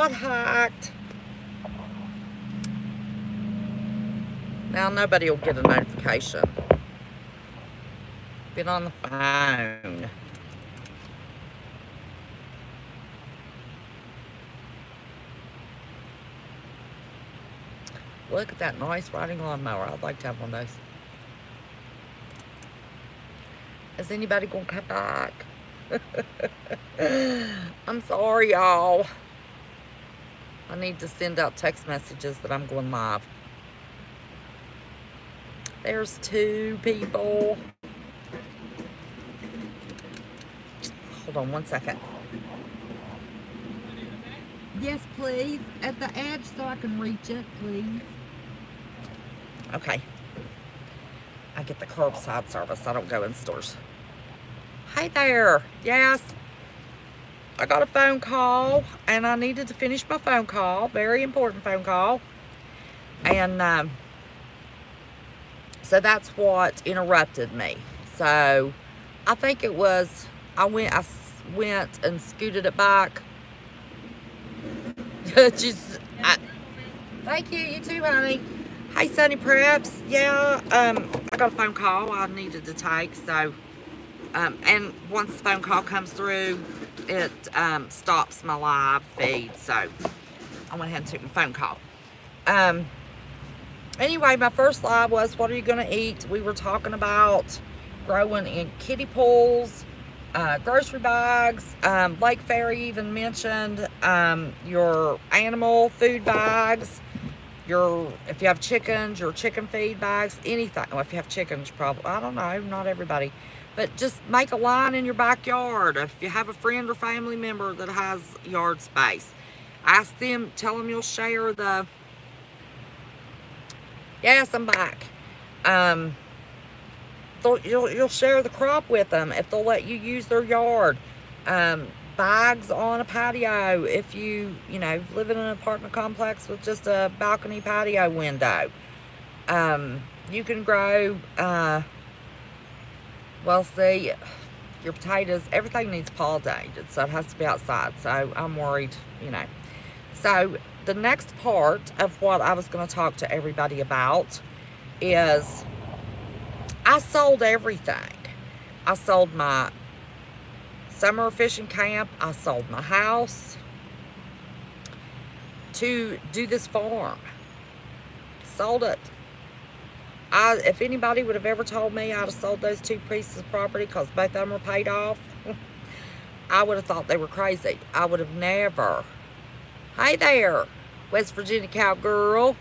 got hacked. Now nobody will get a notification. Been on the phone. Look at that nice riding lawnmower. I'd like to have one of those. Is anybody gonna come back? I'm sorry, y'all. I need to send out text messages that I'm going live. There's 2 people. Hold on 1 second. Yes, please. At the edge so I can reach it, please. Okay. I get the curbside service. I don't go in stores. Hey there. Yes. I got a phone call, and I needed to finish my phone call. Very important phone call. And so that's what interrupted me. So I think it was, I went and scooted it back. Thank you. You too, honey. Hey, Sunny Preps. Yeah, I got a phone call I needed to take. So, and once the phone call comes through, it stops my live feed. So I went ahead and took the phone call. Anyway, my first live was, what are you going to eat? We were talking about growing in kiddie pools, grocery bags. Lake Fairy even mentioned your animal food bags. If you have chickens, your chicken feed bags, anything. Well, if you have chickens, probably, I don't know, not everybody. But just make a line in your backyard. If you have a friend or family member that has yard space, ask them, tell them you'll share the... Yes, I'm back. You'll share the crop with them if they'll let you use their yard. Bags on a patio if you live in an apartment complex with just a balcony patio window. You can grow, well, see, your potatoes, everything needs pollinated, so it has to be outside. So I'm worried, So the next part of what I was going to talk to everybody about is I sold everything. I sold my summer fishing camp. I sold my house to do this farm. Sold it. If anybody would have ever told me I'd have sold those 2 pieces of property because both of them were paid off, I would have thought they were crazy. I would have never. Hey there, West Virginia cowgirl.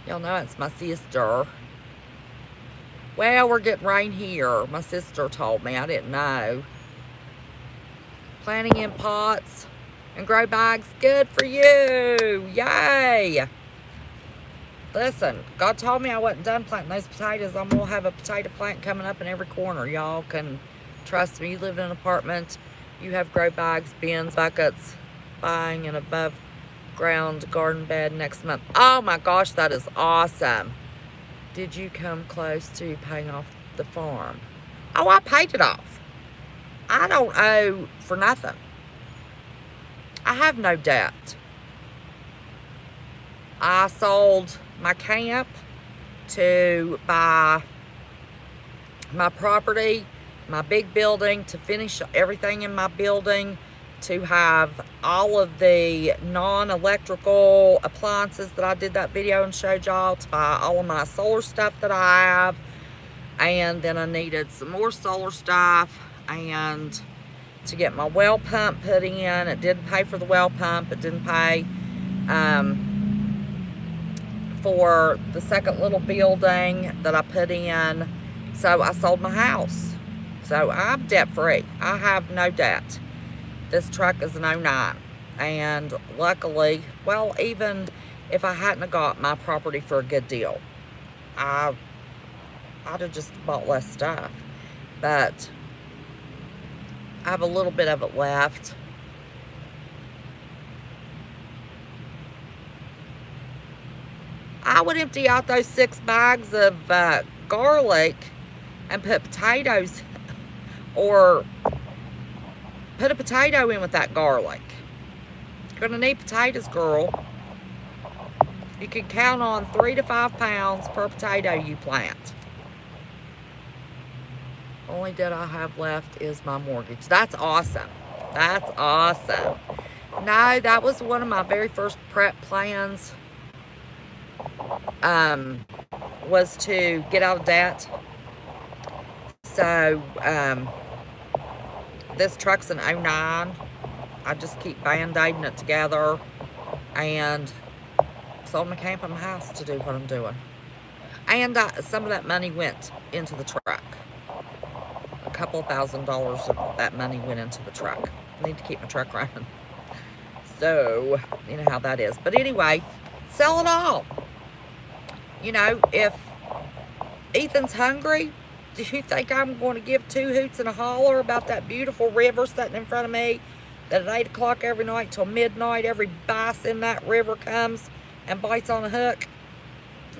Y'all know it's my sister. Well, we're getting rain here. My sister told me. I didn't know. Planting in pots and grow bags. Good for you. Yay. Listen, God told me I wasn't done planting those potatoes. I'm going to have a potato plant coming up in every corner. Y'all can trust me. You live in an apartment. You have grow bags, bins, buckets, buying an above ground garden bed next month. Oh my gosh, that is awesome. Did you come close to paying off the farm? Oh, I paid it off. I don't owe for nothing. I have no debt. I sold my camp to buy my property, my big building, to finish everything in my building, to have all of the non-electrical appliances that I did that video and showed y'all, to buy all of my solar stuff that I have, and then I needed some more solar stuff, and to get my well pump put in. It didn't pay for the well pump. It didn't pay for the second little building that I put in. So I sold my house. So I'm debt free. I have no debt. This truck is an 09. And luckily, well, even if I hadn't have got my property for a good deal, I'd have just bought less stuff. But I have a little bit of it left. I would empty out those 6 bags of garlic and put potatoes, or put a potato in with that garlic. You're going to need potatoes, girl. You can count on 3 to 5 pounds per potato you plant. Only debt I have left is my mortgage. That's awesome. That's awesome. No, that was one of my very first prep plans. Was to get out of debt. So, this truck's an '09. I just keep band-aiding it together and sold my camp and my house to do what I'm doing. And some of that money went into the truck. A couple $1,000s of that money went into the truck. I need to keep my truck running. So, you know how that is. But anyway, sell it all. You know, if Ethan's hungry, do you think I'm going to give 2 hoots and a holler about that beautiful river sitting in front of me that at 8 o'clock every night till midnight, every bass in that river comes and bites on a hook?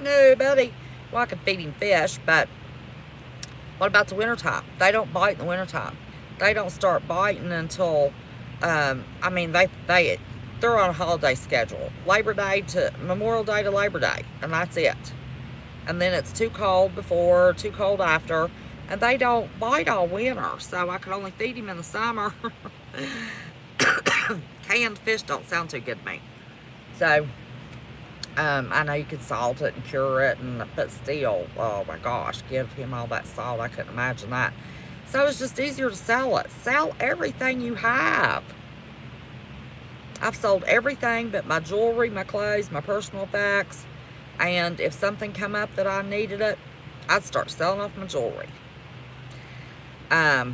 No, buddy. Well, I could feed him fish, but what about the wintertime? They don't bite in the wintertime. They don't start biting until, I mean, they're on a holiday schedule. Labor Day to Memorial Day to Labor Day, and that's it. And then it's too cold before, too cold after, and they don't bite all winter, so I can only feed him in the summer. Canned fish don't sound too good to me. So, I know you can salt it and cure it, but still, oh my gosh, give him all that salt. I couldn't imagine that. So it's just easier to sell it. Sell everything you have. I've sold everything but my jewelry, my clothes, my personal effects. And if something come up that I needed it, I'd start selling off my jewelry. That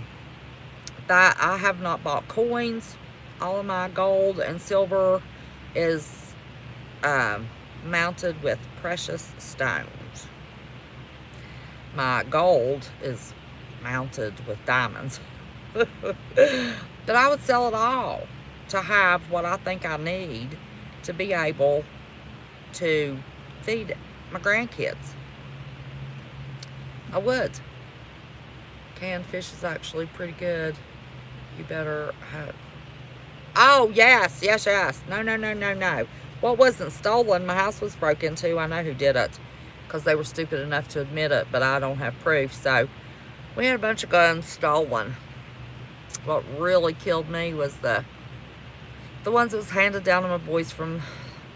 I have not bought coins. All of my gold and silver is mounted with precious stones. My gold is mounted with diamonds. But I would sell it all to have what I think I need to be able to feed my grandkids. I would. Canned fish is actually pretty good. You better have... Oh, yes. No. Well, it wasn't stolen. My house was broke into. I know who did it because they were stupid enough to admit it, but I don't have proof. So we had a bunch of guns stolen. What really killed me was the ones that was handed down to my boys from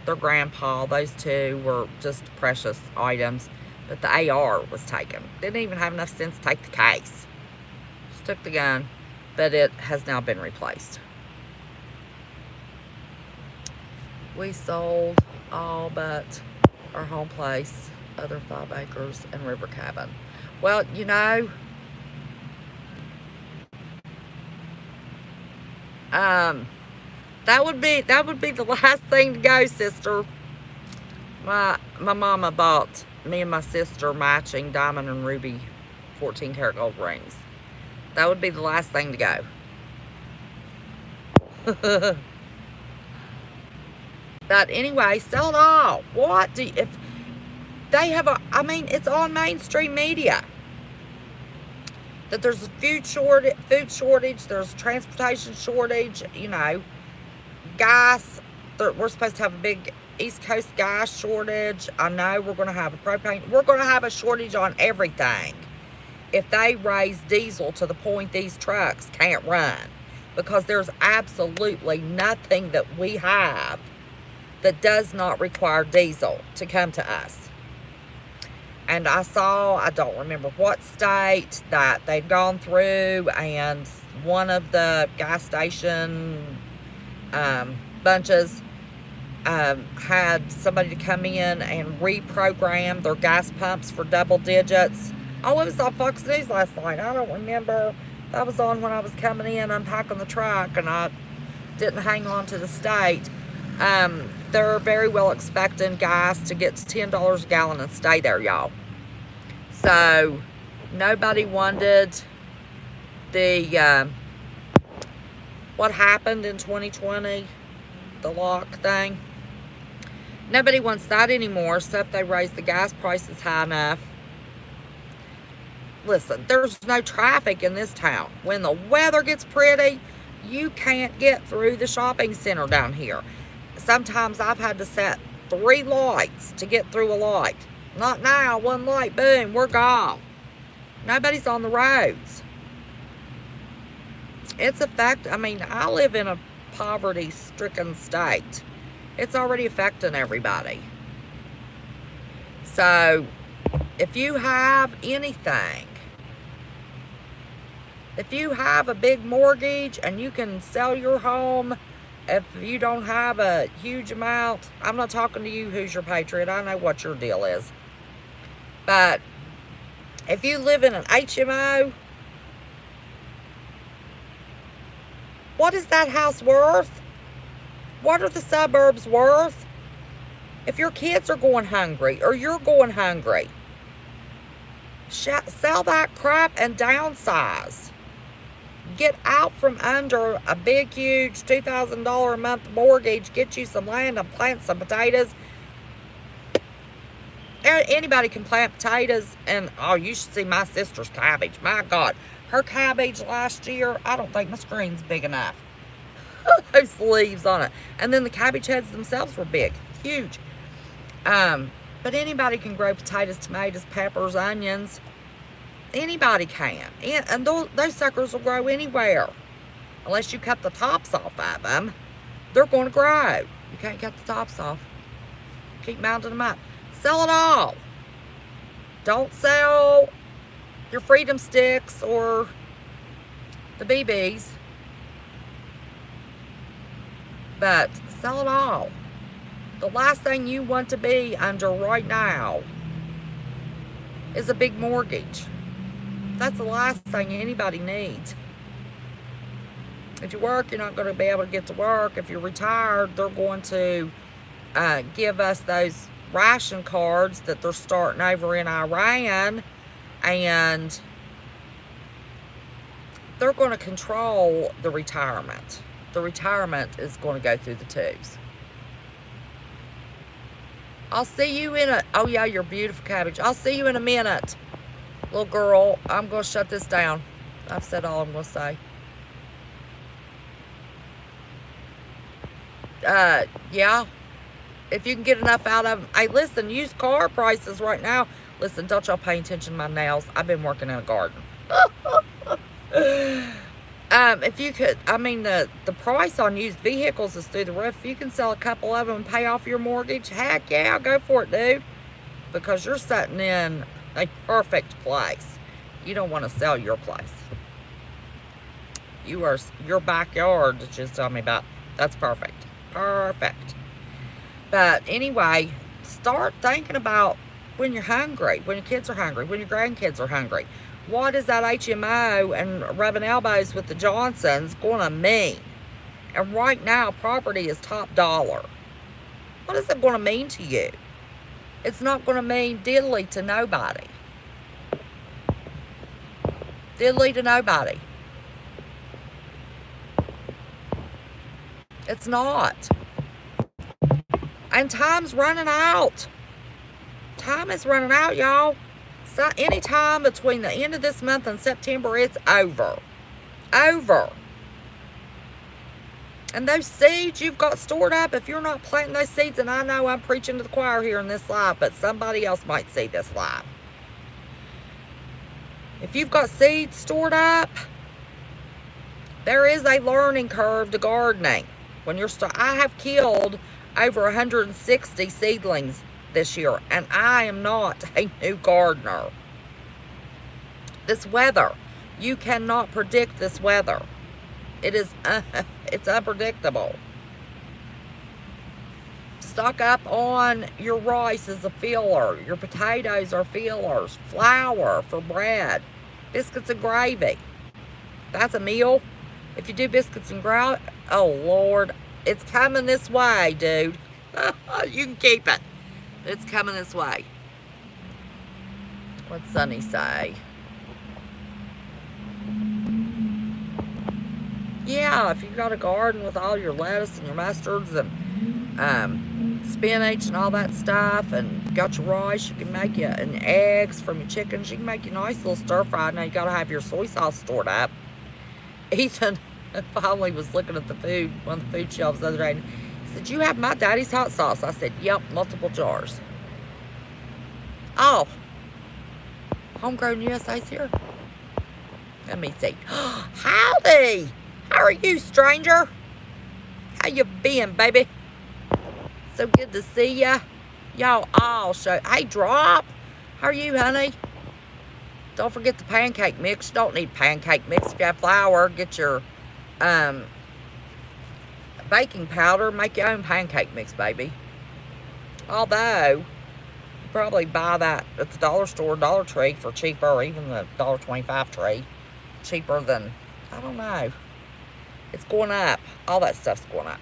their grandpa. Those 2 were just precious items. But the AR was taken. Didn't even have enough sense to take the case. Just took the gun. But it has now been replaced. We sold all but our home place, other 5 acres, and river cabin. Well, you know, that would be the last thing to go, sister. My mama bought me and my sister matching diamond and ruby 14 karat gold rings. That would be the last thing to go. But anyway, sell it all. What if they have I mean, it's on mainstream media that there's a food shortage, there's a transportation shortage, you know, gas. We're supposed to have a big East Coast gas shortage. I know we're going to have a propane. We're going to have a shortage on everything if they raise diesel to the point these trucks can't run, because there's absolutely nothing that we have that does not require diesel to come to us. And I saw, I don't remember what state that they'd gone through, and one of the gas station bunches had somebody to come in and reprogram their gas pumps for double digits. Oh, it was on Fox News last night. I don't remember. That was on when I was coming in unpacking the truck, and I didn't hang on to the state. They're very well expecting gas to get to $10 a gallon and stay there, y'all. So nobody wanted the what happened in 2020, the lock thing. Nobody wants that anymore. So if they raise the gas prices high enough, listen, there's no traffic in this town. When the weather gets pretty, you can't get through the shopping center down here. sometimes I've had to set 3 lights to get through a light. Not now, 1 light, boom, we're gone. Nobody's on the roads. It's I mean, I live in a poverty-stricken state. It's already affecting everybody. So, if you have anything, if you have a big mortgage and you can sell your home, if you don't have a huge amount, I'm not talking to you, Who's Your Patriot. I know what your deal is. But if you live in an HMO, what is that house worth? What are the suburbs worth? If your kids are going hungry or you're going hungry, sell that crap and downsize. Get out from under a big, huge $2,000 a month mortgage. Get you some land and plant some potatoes. Anybody can plant potatoes. And, oh, you should see my sister's cabbage. My God. Her cabbage last year, I don't think my screen's big enough. Those leaves on it. And then the cabbage heads themselves were big. Huge. But anybody can grow potatoes, tomatoes, peppers, onions. Anybody can. And those suckers will grow anywhere. Unless you cut the tops off of them, they're going to grow. You can't cut the tops off. Keep mounting them up. Sell it all. Don't sell your Freedom Sticks or the BBs. But sell it all. The last thing you want to be under right now is a big mortgage. That's the last thing anybody needs. If you work, you're not going to be able to get to work. If you're retired, they're going to give us those ration cards that they're starting over in Iran, and they're going to control the retirement. The retirement is going to go through the tubes. I'll see you in oh yeah, you're beautiful, cabbage. I'll see you in a minute, little girl. I'm going to shut this down. I've said all I'm going to say. Yeah, if you can get enough out of them. Hey, listen, used car prices right now. Listen, don't y'all pay attention to my nails. I've been working in a garden. If you could, I mean, the price on used vehicles is through the roof. If you can sell a couple of them and pay off your mortgage, heck yeah, go for it, dude. Because you're sitting in a perfect place. You don't want to sell your place. Your backyard that you just told me about. That's perfect. Perfect. But anyway, start thinking about when you're hungry, when your kids are hungry, when your grandkids are hungry. What is that HMO and rubbing elbows with the Johnsons going to mean? And right now, property is top dollar. What is it going to mean to you? It's not going to mean diddly to nobody. Diddly to nobody. It's not. And time's running out. Time is running out, y'all. So anytime between the end of this month and September, it's over. Over. And those seeds you've got stored up, if you're not planting those seeds, and I know I'm preaching to the choir here in this live, but somebody else might see this live. If you've got seeds stored up, there is a learning curve to gardening. When you're I have killed over 160 seedlings this year, and I am not a new gardener. This weather, you cannot predict this weather. It is it's unpredictable. Stock up on your rice as a filler. Your potatoes are fillers. Flour for bread. Biscuits and gravy. That's a meal. If you do biscuits and gravy, oh Lord, it's coming this way, dude. You can keep it. It's coming this way. What's Sunny say? Yeah, if you've got a garden with all your lettuce and your mustards and spinach and all that stuff, and got your rice, you can make you, and eggs from your chickens, you can make you a nice little stir fry. Now you got to have your soy sauce stored up. Ethan finally was looking at the food, one of the food shelves the other day, and Said, you have my daddy's hot sauce? I said, yep, multiple jars. Oh, Homegrown USA's here. Let me see. Howdy. How are you, stranger? How you been, baby? So good to see ya. Y'all all show. Hey, Drop. How are you, honey? Don't forget the pancake mix. You don't need pancake mix. If you have flour, get your baking powder. Make your own pancake mix, baby. Although, you probably buy that at the dollar store, Dollar Tree for cheaper, or even the $1.25 tree. Cheaper than, I don't know. It's going up. All that stuff's going up.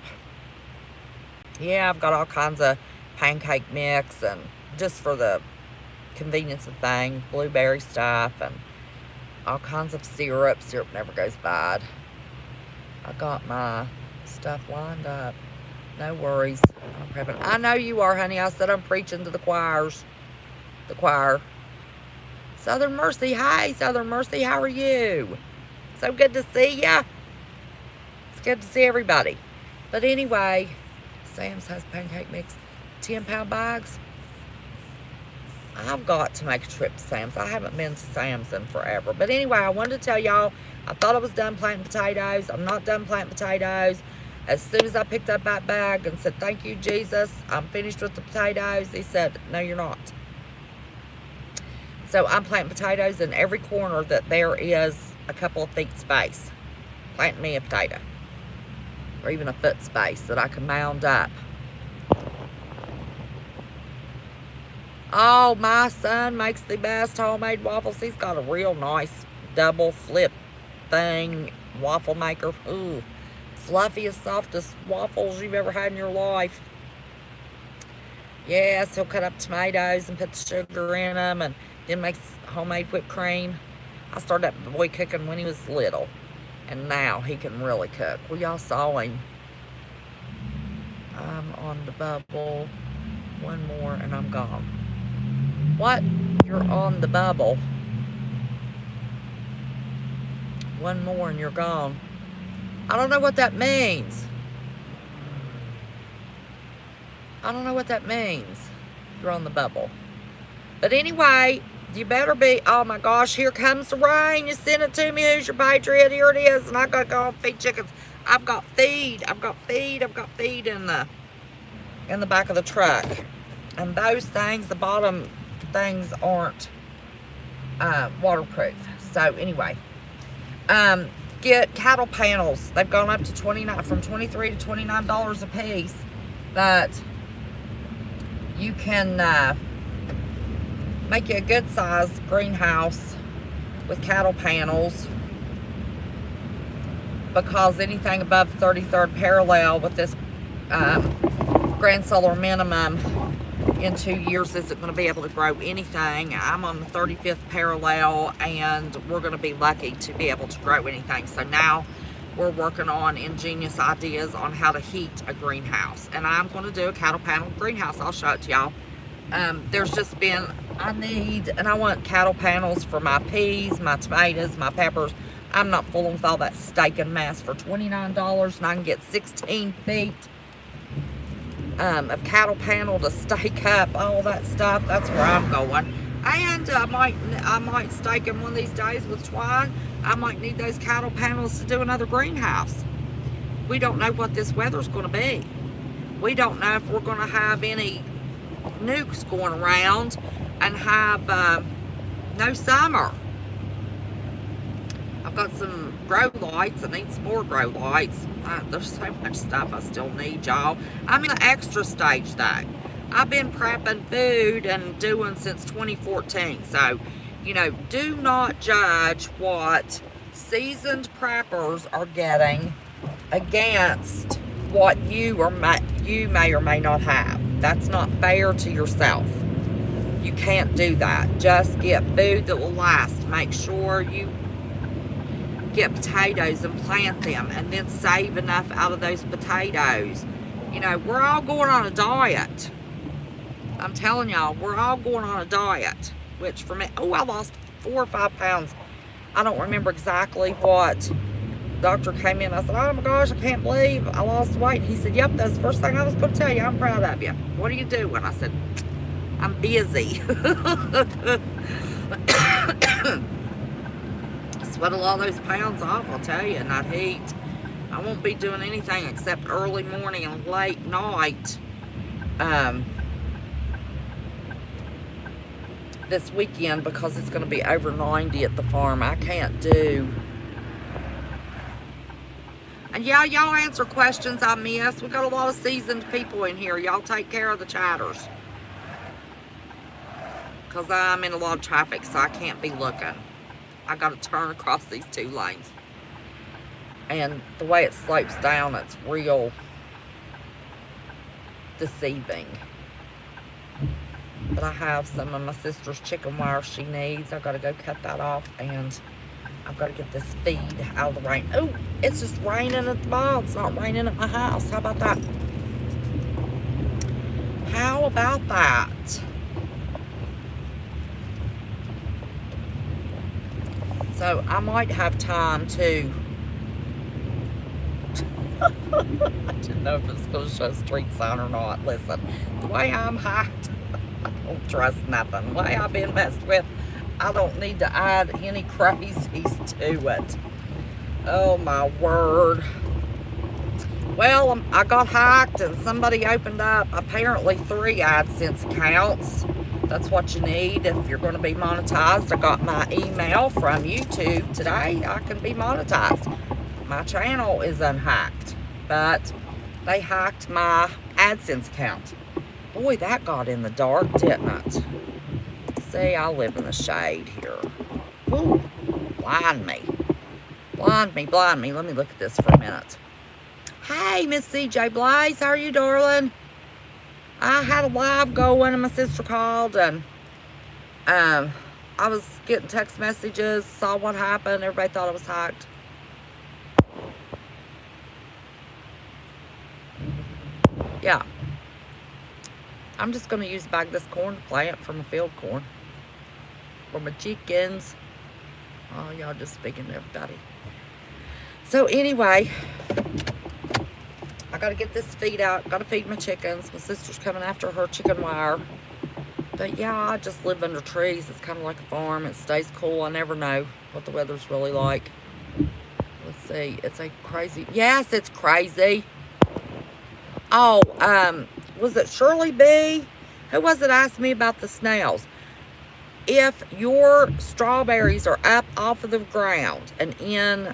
Yeah, I've got all kinds of pancake mix, and just for the convenience of things, blueberry stuff, and all kinds of syrup. Syrup never goes bad. I got my stuff lined up. No worries. I'm prepping. I know you are, honey. I said I'm preaching to the choirs. The choir. Southern Mercy. Hi, Southern Mercy. How are you? So good to see ya. It's good to see everybody. But anyway, Sam's has pancake mix. 10-pound bags. I've got to make a trip to Sam's. I haven't been to Sam's in forever. But anyway, I wanted to tell y'all, I thought I was done planting potatoes. I'm not done planting potatoes. As soon as I picked up that bag and said, thank you, Jesus, I'm finished with the potatoes, he said, no, you're not. So I'm planting potatoes in every corner that there is a couple of feet space. Planting me a potato. Or even a foot space that I can mound up. Oh, my son makes the best homemade waffles. He's got a real nice double flip thing, waffle maker. Ooh, fluffiest, softest waffles you've ever had in your life. Yes, he'll cut up tomatoes and put the sugar in them, and then makes homemade whipped cream. I started that boy cooking when he was little, and now he can really cook. Well, y'all saw him. I'm on the bubble. One more, and I'm gone. What? You're on the bubble. One more and you're gone. I don't know what that means. I don't know what that means. You're on the bubble. But anyway, you better be. Oh my gosh, here comes the rain. You sent it to me. Who's your patriot? Here it is. And I gotta go and feed chickens. I've got feed. I've got feed in the back of the truck. And those things, the bottom things aren't waterproof. So anyway, get cattle panels. They've gone up to from $23 to $29 a piece. That you can make you a good size greenhouse with cattle panels, because anything above 33rd parallel with this grand solar minimum in 2 years isn't going to be able to grow anything. I'm on the 35th parallel, and we're going to be lucky to be able to grow anything. So now we're working on ingenious ideas on how to heat a greenhouse, and I'm going to do a cattle panel greenhouse. I'll show it to y'all. There's just been, I want cattle panels for my peas, my tomatoes, my peppers. I'm not fooling with all that staking mess for $29, and I can get 16 feet of cattle panel to stake up, all that stuff. That's where I'm going. And I might stake them one of these days with twine. I might need those cattle panels to do another greenhouse. We don't know what this weather's going to be. We don't know if we're going to have any nukes going around and have no summer. I've got some grow lights. I need some more grow lights. There's so much stuff I still need, y'all. I'm in the extra stage though. I've been prepping food and doing since 2014. So, you know, do not judge what seasoned preppers are getting against what you may or may not have. That's not fair to yourself. You can't do that. Just get food that will last. Make sure you get potatoes and plant them, and then save enough out of those potatoes. You know, we're all going on a diet. I'm telling y'all, we're all going on a diet. Which for me, I lost 4 or 5 pounds. I don't remember exactly what doctor came in. I said, oh my gosh, I can't believe I lost weight. And he said, yep, that's the first thing I was going to tell you. I'm proud of you. What are you doing? I said, I'm busy. Sweat a lot of those pounds off, I'll tell you, in that heat. I won't be doing anything except early morning and late night this weekend, because it's going to be over 90 at the farm. I can't do. And yeah, y'all answer questions I miss. We got a lot of seasoned people in here. Y'all take care of the chatters, because I'm in a lot of traffic, so I can't be looking. I got to turn across these 2 lanes. And the way it slopes down, it's real deceiving. But I have some of my sister's chicken wire she needs. I've got to go cut that off, and I've got to get this feed out of the rain. Oh, it's just raining at the mall. It's not raining at my house. How about that? How about that? So I might have time to. I didn't know if it's going to show street sign or not. Listen, the way I'm hacked, I don't trust nothing. The way I've been messed with, I don't need to add any crazies to it. Oh my word. Well, I got hacked and somebody opened up apparently 3 AdSense accounts. That's what you need if you're going to be monetized. I got my email from YouTube today. I can be monetized. My channel is unhacked, but they hacked my AdSense account. Boy, that got in the dark, didn't it? See, I live in the shade here. Ooh, blind me. Blind me, blind me. Let me look at this for a minute. Hey, Miss CJ Blaze, how are you, darling? I had a live going and my sister called, and I was getting text messages, saw what happened. Everybody thought I was hacked. Yeah. I'm just going to use a bag of this corn to plant for my field corn. For my chickens. Oh, y'all just speaking to everybody. So anyway, I got to get this feed out. Got to feed my chickens. My sister's coming after her chicken wire. But yeah, I just live under trees. It's kind of like a farm. It stays cool. I never know what the weather's really like. Let's see. It's a crazy. Yes, it's crazy. Oh, was it Shirley B? Who was it asked me about the snails? If your strawberries are up off of the ground and in,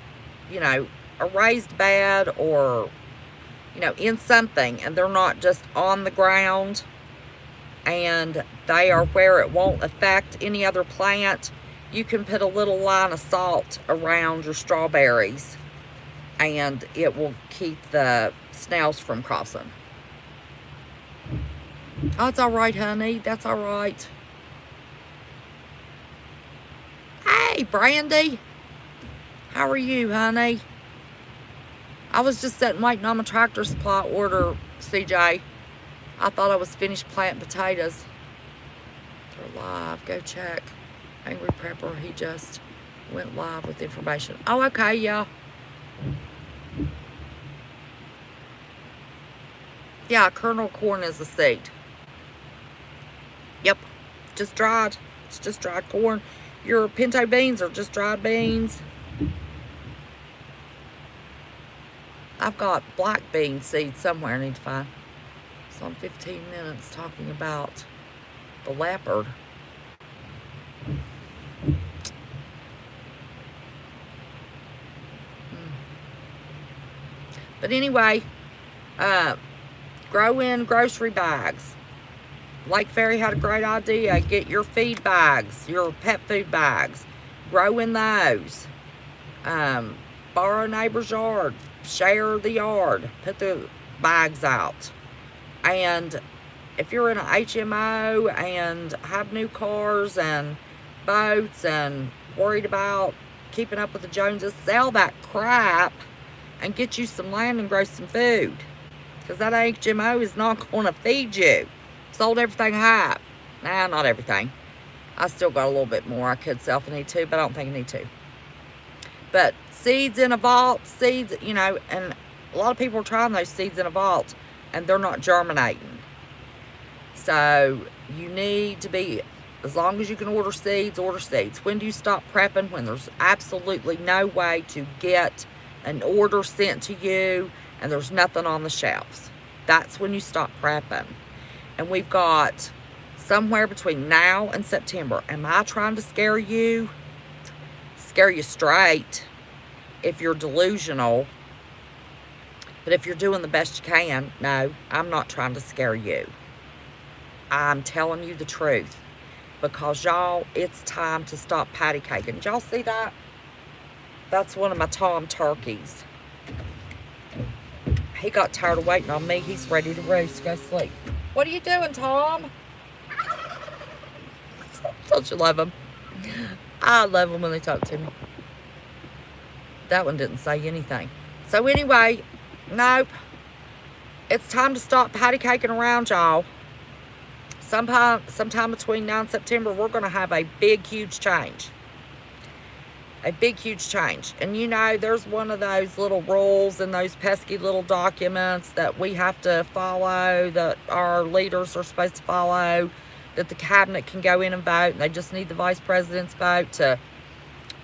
you know, a raised bed or, you know, in something, and they're not just on the ground and they are where it won't affect any other plant, you can put a little line of salt around your strawberries and it will keep the snails from crossing. Oh, it's all right, honey. That's all right. Hey, Brandy. How are you, honey? I was just sitting waiting on my tractor supply order, CJ. I thought I was finished planting potatoes. They're live. Go check. Angry Prepper, he just went live with information. Oh, okay, yeah. Yeah, kernel corn is a seed. Yep, just dried. It's just dried corn. Your pinto beans are just dried beans. I've got black bean seeds somewhere I need to find. So I'm 15 minutes talking about the leopard. But anyway, grow in grocery bags. Lake Ferry had a great idea. Get your feed bags, your pet food bags. Grow in those. Borrow a neighbor's yard. Share the yard. Put the bags out. And if you're in an HMO and have new cars and boats and worried about keeping up with the Joneses, sell that crap and get you some land and grow some food. Because that HMO is not going to feed you. Sold everything I have. Nah, not everything. I still got a little bit more I could sell if I need to, but I don't think I need to. But seeds in a vault, seeds, you know, and a lot of people are trying those seeds in a vault and they're not germinating. So you need to be, as long as you can order seeds, order seeds. When do you stop prepping? When there's absolutely no way to get an order sent to you and there's nothing on the shelves. That's when you stop prepping. And we've got somewhere between now and September. Am I trying to scare you? Scare you straight if you're delusional. But if you're doing the best you can, no, I'm not trying to scare you. I'm telling you the truth. Because y'all, it's time to stop patty caking. Did y'all see that? That's one of my Tom turkeys. He got tired of waiting on me. He's ready to roost, go sleep. What are you doing, Tom? Don't you love him? I love them when they talk to me. That one didn't say anything. So anyway, nope. It's time to stop patty caking around, y'all. Sometime between now and September, we're going to have a big, huge change. A big, huge change. And you know, there's one of those little rules in those pesky little documents that we have to follow, that our leaders are supposed to follow, that the cabinet can go in and vote, and they just need the vice president's vote to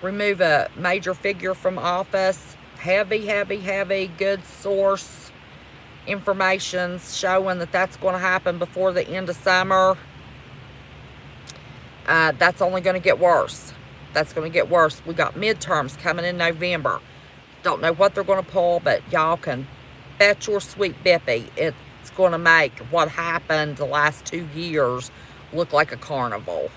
remove a major figure from office. Heavy, heavy, heavy, good source information showing that that's going to happen before the end of summer. That's only going to get worse. That's going to get worse. We got midterms coming in November. Don't know what they're going to pull, but y'all can bet your sweet bippy it's going to make what happened the last 2 years look like a carnival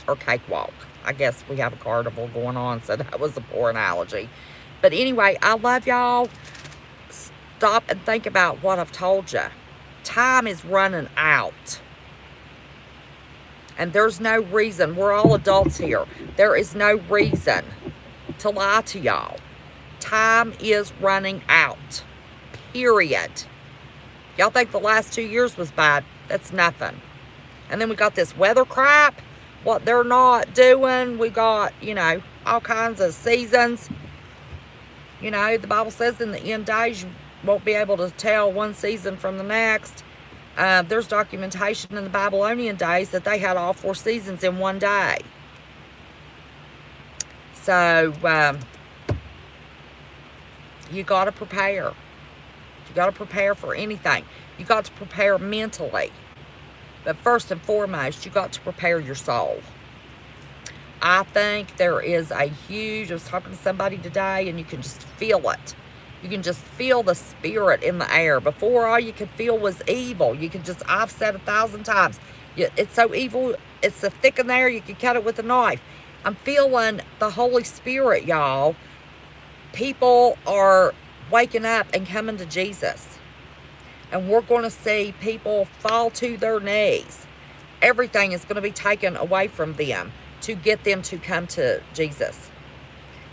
or cakewalk. I guess we have a carnival going on, so that was a poor analogy. But anyway, I love y'all. Stop and think about what I've told you. Time is running out. And there's no reason. We're all adults here. There is no reason to lie to y'all. Time is running out. Period. Y'all think the last 2 years was bad? That's nothing. And then we got this weather crap. What they're not doing. We got, you know, all kinds of seasons. You know, the Bible says in the end days you won't be able to tell one season from the next. There's documentation in the Babylonian days that they had all 4 seasons in one day. So, you got to prepare. You got to prepare for anything. You got to prepare mentally. But first and foremost, you got to prepare your soul. I think there is a huge, I was talking to somebody today, and you can just feel it. You can just feel the spirit in the air. Before, all you could feel was evil. You could just, I've said 1,000 times, it's so evil, it's so thick in there, you could cut it with a knife. I'm feeling the Holy Spirit, y'all. People are waking up and coming to Jesus. And we're going to see people fall to their knees. Everything is going to be taken away from them to get them to come to Jesus.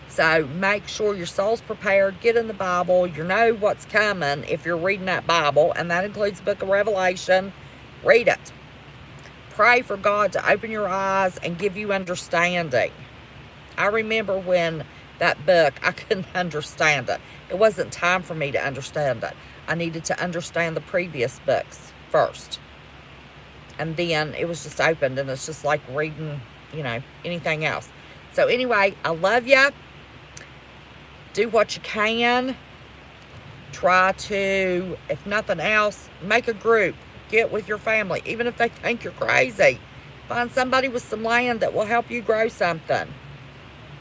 So make sure your soul's prepared. Get in the Bible. You know what's coming if you're reading that Bible, and that includes the book of Revelation. Read it. Pray for God to open your eyes and give you understanding. I remember when that book, I couldn't understand it. It wasn't time for me to understand it. I needed to understand the previous books first. And then it was just opened, and it's just like reading, you know, anything else. So anyway, I love you. Do what you can. Try to, if nothing else, make a group. Get with your family, even if they think you're crazy. Find somebody with some land that will help you grow something.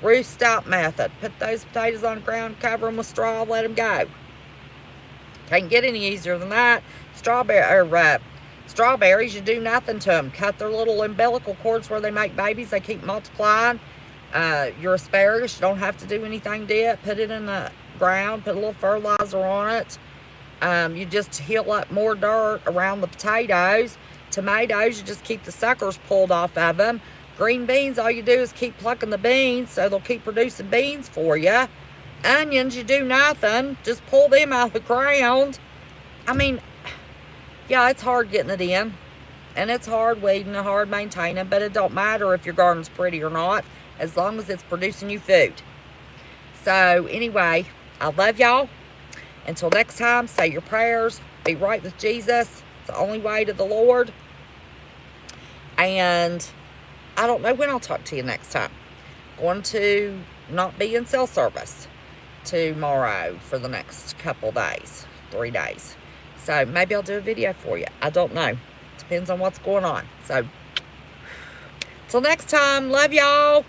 Roost out method. Put those potatoes on the ground, cover them with straw, let them go. Can't get any easier than that. Strawberries, you do nothing to them. Cut their little umbilical cords where they make babies. They keep multiplying. Your asparagus, you don't have to do anything to it. Put it in the ground. Put a little fertilizer on it. You just heal up more dirt around the potatoes. Tomatoes, you just keep the suckers pulled off of them. Green beans, all you do is keep plucking the beans, so they'll keep producing beans for you. Onions, you do nothing. Just pull them out of the ground. I mean, yeah, it's hard getting it in. And it's hard weeding and hard maintaining, but it don't matter if your garden's pretty or not, as long as it's producing you food. So anyway, I love y'all. Until next time, say your prayers. Be right with Jesus. It's the only way to the Lord. And I don't know when I'll talk to you next time. Going to not be in cell service tomorrow for the next couple days, 3 days. So maybe I'll do a video for you. I don't know. Depends on what's going on. So till next time, love y'all.